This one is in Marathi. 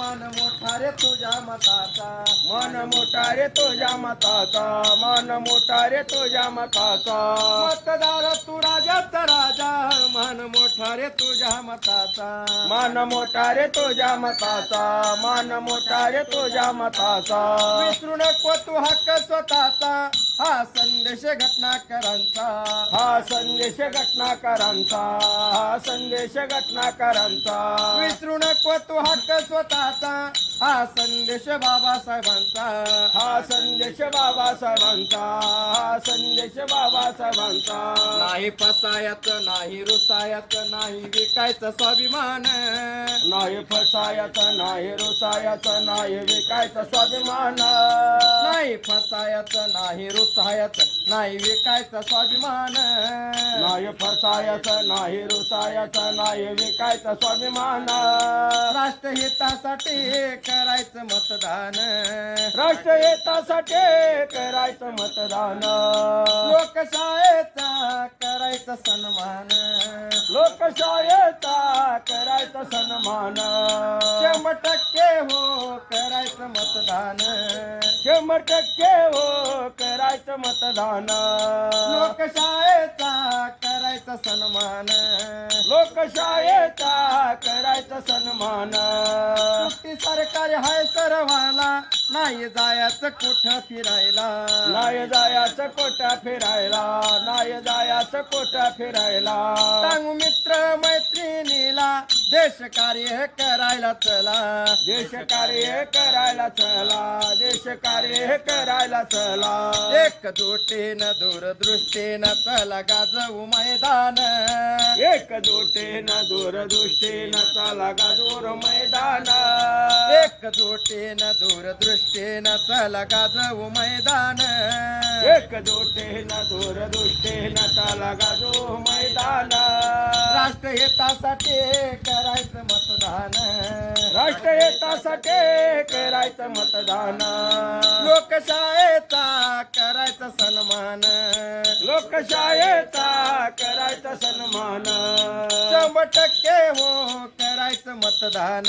मान मोठा रे तुझ्या मताचा, मन मोठा रे तुझ्या मताचा, मन मोठा रे तुझ्या मताचा. मतदार तू राजाचा राजा, मान मोठा रे तुझ्या मताचा. मन मोठा रे तुझ्या मताचा, मन मोठा रे तुझ्या मताचा. विसरू नको तू हक्क स्वतःचा, हा संदेश घटनाकरांचा. हा संदेश घटनाकारांचा, हा संदेश घटनाकारांचा. विसरू नको तू हक्क स्वतःचा, हा संदेश बाबासाहेबांचा. हा संदेश बाबासाहेबांचा, हा संदेश बाबासाहेबांचा. नाही फसायचं नाही रुसायचं नाही विकायचं स्वाभिमान. नाही फसायचं नाही रुसायचं नाही विकायचं स्वाभिमान. नाही फसायचं नाही रुसायचं नाही विकायचं स्वाभिमान. नाही फसायचं नाही रुसायचं नाही विकायचं स्वाभिमान. राष्ट्रहितासाठी करायचं मतदान. राष्ट्रहितासाठी करायचं मतदान. लोकशाहीचा करायचा सन्मान. लोकशाहीचा करायचं सन्मान. 100% हो करायचं मतदान. 100% हो करायचं मतदान. लोकशाहीचा करायचा सन्मान. लोकशाहीचा करायचं सन्मान. सुट्टी सरकारी हाय सर्वाला, नाही जायचं कुठं फिरायला. नाही जायचं कोटा फिरायला, नाही जायचं कोटा फिरायला. सांगू मित्र मैत्रिणीला, देश कार्य करायला चला. देश कार्य करायला चला, देश कार्य करायला चला. एकजुटीनं दूरदृष्टीनं चला गाजवू मैदान. एकजुटीनं दूरदृष्टीनं चला गाजूर मैदान. एकजुटीनं दूरदृष्टीनं चला गाजवू मैदान. एकजुटीनं दूरदृष्टीनं चला गाजू मैदान. राष्ट्रहितासाठी करायचं मतदान. राष्ट्रहितासाठी करायचं मतदान. लोकशाहीचा करायचा सन्मान. लोकशाहीचा करायचा सन्मान. 100% हो करायचं मतदान.